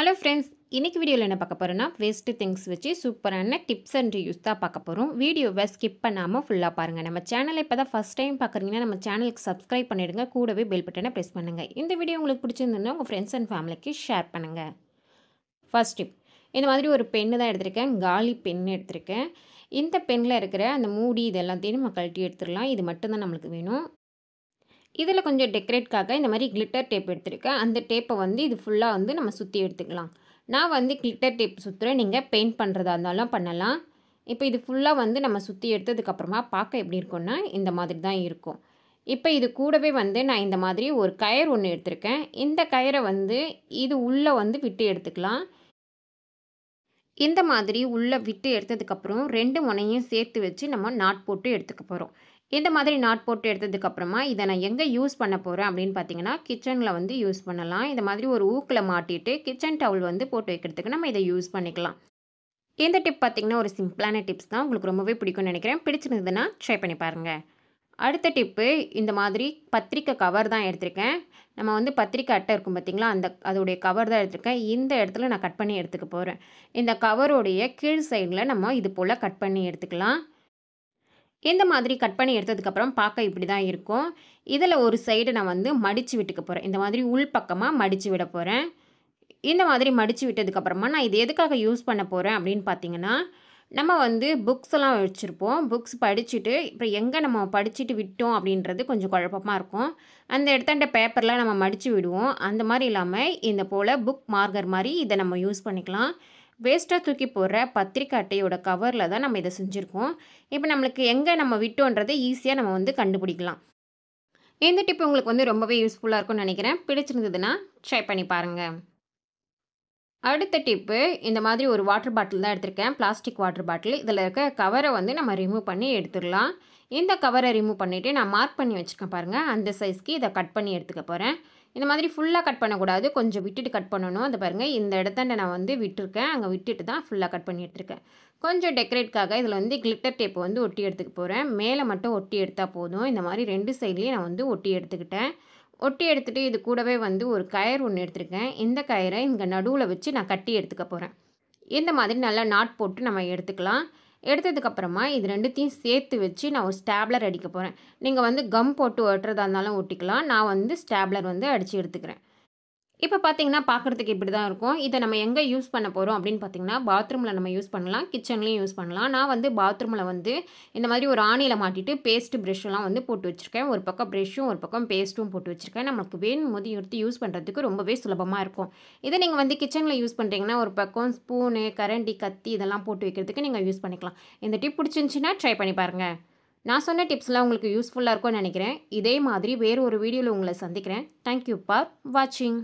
Hello friends, இன்னைக்கு வீடியோவில் என்ன பார்க்க போகிறோன்னா வேஸ்ட்டு திங்ஸ் வச்சு சூப்பரான டிப்ஸ் அண்ட் ரிவ்யூஸ் தான் பார்க்க போகிறோம். வீடியோவை ஸ்கிப் பண்ணாமல் ஃபுல்லாக பாருங்கள். நம்ம சேனலை இப்போ தான் ஃபஸ்ட் டைம் பார்க்குறீங்கன்னா நம்ம சேனலுக்கு சப்ஸ்கிரைப் பண்ணிவிடுங்க. கூடவே பெல் பட்டனை ப்ரெஸ் பண்ணுங்கள். இந்த வீடியோ உங்களுக்கு பிடிச்சிருந்ததுன்னா உங்கள் ஃப்ரெண்ட்ஸ் அண்ட் ஃபேமிலிக்கு ஷேர் பண்ணுங்கள். ஃபர்ஸ்ட் டிப், இந்த மாதிரி ஒரு பென்னு தான் எடுத்திருக்கேன். காலி பென் எடுத்திருக்கேன். இந்த பென்னில் இருக்கிற அந்த மூடி இது எல்லாத்தையும் நம்ம கழட்டி எடுத்துடலாம். இது மட்டும்தான் நம்மளுக்கு வேணும். இதில் கொஞ்சம் டெக்கரேட்காக இந்த மாதிரி கிளிட்டர் டேப் எடுத்திருக்கேன். அந்த டேப்பை வந்து இது ஃபுல்லாக வந்து நம்ம சுற்றி எடுத்துக்கலாம். நான் வந்து கிளிட்டர் டேப் சுற்றுறேன். நீங்கள் பெயிண்ட் பண்ணுறதா இருந்தாலும் பண்ணலாம். இப்போ இது ஃபுல்லாக வந்து நம்ம சுற்றி எடுத்ததுக்கப்புறமா பார்க்க எப்படி இருக்கும்னா இந்த மாதிரி தான் இருக்கும். இப்போ இது கூடவே வந்து நான் இந்த மாதிரி ஒரு கயர் ஒன்று எடுத்திருக்கேன். இந்த கயரை வந்து இது உள்ளே வந்து விட்டு எடுத்துக்கலாம். இந்த மாதிரி உள்ளே விட்டு எடுத்ததுக்கப்புறம் 2 முனையும் சேர்த்து வச்சு நம்ம நாட் போட்டு எடுத்துக்க போகிறோம். இந்த மாதிரி நாட் போட்டு எடுத்ததுக்கப்புறமா இதை நான் எங்கே யூஸ் பண்ண போகிறேன் அப்படின்னு பார்த்தீங்கன்னா கிச்சனில் வந்து யூஸ் பண்ணலாம். இந்த மாதிரி ஒரு ஊக்கில் மாட்டிட்டு கிச்சன் டவுல் வந்து போட்டு வைக்கிறதுக்கு நம்ம இதை யூஸ் பண்ணிக்கலாம். இந்த டிப் பார்த்திங்கன்னா ஒரு சிம்பிளான டிப்ஸ் தான். உங்களுக்கு ரொம்பவே பிடிக்கும்னு நினைக்கிறேன். பிடிச்சிருந்ததுன்னா ட்ரை பண்ணி பாருங்கள். அடுத்த டிப்பு, இந்த மாதிரி பத்திரிக்கை கவர் தான் எடுத்திருக்கேன். நம்ம வந்து பத்திரிக்கை அட்டை இருக்கும் பார்த்திங்களா, அதோடைய கவர் தான் எடுத்திருக்கேன். இந்த இடத்துல நான் கட் பண்ணி எடுத்துக்க போகிறேன். இந்த கவருடைய கீழ் சைடில் நம்ம இது போல் கட் பண்ணி எடுத்துக்கலாம். இந்த மாதிரி கட் பண்ணி எடுத்ததுக்கப்புறம் பார்க்க இப்படி தான் இருக்கும். இதில் ஒரு சைடு நான் வந்து மடித்து விட்டுக்க போகிறேன். இந்த மாதிரி உள் பக்கமாக மடித்து விட போகிறேன். இந்த மாதிரி மடித்து விட்டதுக்கப்புறமா நான் இது எதுக்காக யூஸ் பண்ண போகிறேன் அப்படின்னு பார்த்தீங்கன்னா, நம்ம வந்து புக்ஸ்லாம் வச்சுருப்போம். புக்ஸ் படிச்சுட்டு இப்போ எங்கே நம்ம படிச்சுட்டு விட்டோம் அப்படின்றது கொஞ்சம் குழப்பமாக இருக்கும். அந்த இடத்தாண்ட பேப்பர்லாம் நம்ம மடித்து விடுவோம். அந்த மாதிரி இல்லாமல் இந்த போல் புக் மார்க்கர் மாதிரி இதை நம்ம யூஸ் பண்ணிக்கலாம். வேஸ்ட்டாக தூக்கி போடுற பத்திரிக்கை அட்டையோட கவரில் தான் நம்ம இதை செஞ்சுருக்கோம். இப்போ நம்மளுக்கு எங்கே நம்ம விட்டோன்றதை ஈஸியாக நம்ம வந்து கண்டுபிடிக்கலாம். இந்த டிப் உங்களுக்கு வந்து ரொம்பவே யூஸ்ஃபுல்லாக இருக்கும்னு நினைக்கிறேன். பிடிச்சிருந்ததுன்னா ட்ரை பண்ணி பாருங்கள். அடுத்த டிப்பு, இந்த மாதிரி ஒரு வாட்டர் பாட்டில் தான் எடுத்திருக்கேன். Plastic water bottle. இதில் இருக்க கவரை வந்து நம்ம ரிமூவ் பண்ணி எடுத்துடலாம். இந்த கவரை ரிமூவ் பண்ணிவிட்டு நான் மார்க் பண்ணி வச்சுருக்கேன் பாருங்கள். அந்த சைஸ்க்கு இதை கட் பண்ணி எடுத்துக்க போகிறேன். இந்த மாதிரி ஃபுல்லாக கட் பண்ணக்கூடாது, கொஞ்சம் விட்டுட்டு கட் பண்ணணும். அந்த பாருங்கள், இந்த இடத்தாண்ட நான் வந்து விட்டுருக்கேன். அங்கே விட்டுட்டு தான் ஃபுல்லாக கட் பண்ணி எடுத்துருக்கேன். கொஞ்சம் டெக்கரேட்காக இதில் வந்து கிளிட்டர் டேப் வந்து ஒட்டி எடுத்துக்க போகிறேன். மேலே மட்டும் ஒட்டி எடுத்தால் போதும். இந்த மாதிரி 2 சைட்லேயும் நான் வந்து ஒட்டி எடுத்துக்கிட்டேன். ஒட்டி எடுத்துகிட்டு இது கூடவே வந்து ஒரு கயர் ஒன்று எடுத்திருக்கேன். இந்த கயரை இங்கே நடுவில் வச்சு நான் கட்டி எடுத்துக்க போகிறேன். இந்த மாதிரி நல்லா நாட் போட்டு நம்ம எடுத்துக்கலாம். எடுத்ததுக்கப்புறமா இது 2த்தையும் சேர்த்து வச்சு நான் ஒரு ஸ்டாப்லர் அடிக்க போகிறேன். நீங்கள் வந்து கம் போட்டு ஒட்டுறதா இருந்தாலும் ஒட்டிக்கலாம். நான் வந்து ஸ்டாப்லர் வந்து அடித்து எடுத்துக்கிறேன். இப்போ பார்த்தீங்கன்னா பார்க்குறதுக்கு இப்படி தான் இருக்கும். இதை நம்ம எங்கே யூஸ் பண்ண போகிறோம் அப்படின்னு பார்த்தீங்கன்னா பாத்ரூமில் நம்ம யூஸ் பண்ணலாம், கிச்சன்லேயும் யூஸ் பண்ணலாம். நான் வந்து பாத்ரூமில் வந்து இந்த மாதிரி ஒரு ஆணியில் மாட்டிட்டு பேஸ்ட்டு ப்ரெஷ்ஷெல்லாம் வந்து போட்டு வச்சுருக்கேன். ஒரு பக்கம் ப்ரெஷ்ஷும் ஒரு பக்கம் பேஸ்ட்டும் போட்டு வச்சுருக்கேன். நமக்கு வேணும் போது எடுத்து யூஸ் பண்ணுறதுக்கு ரொம்பவே சுலபமாக இருக்கும். இதை நீங்கள் வந்து கிச்சனில் யூஸ் பண்ணுறீங்கன்னா ஒரு பக்கம் ஸ்பூனு, கரண்டி, கத்தி இதெல்லாம் போட்டு வைக்கிறதுக்கு நீங்கள் யூஸ் பண்ணிக்கலாம். இந்த டிப் பிடிச்சிருந்துச்சின்னா ட்ரை பண்ணி பாருங்கள். நான் சொன்ன டிப்ஸ்லாம் உங்களுக்கு யூஸ்ஃபுல்லாக இருக்கும்னு நினைக்கிறேன். இதே மாதிரி வேறு ஒரு வீடியோவில் உங்களை சந்திக்கிறேன். தேங்க்யூ ஃபார் வாட்சிங்.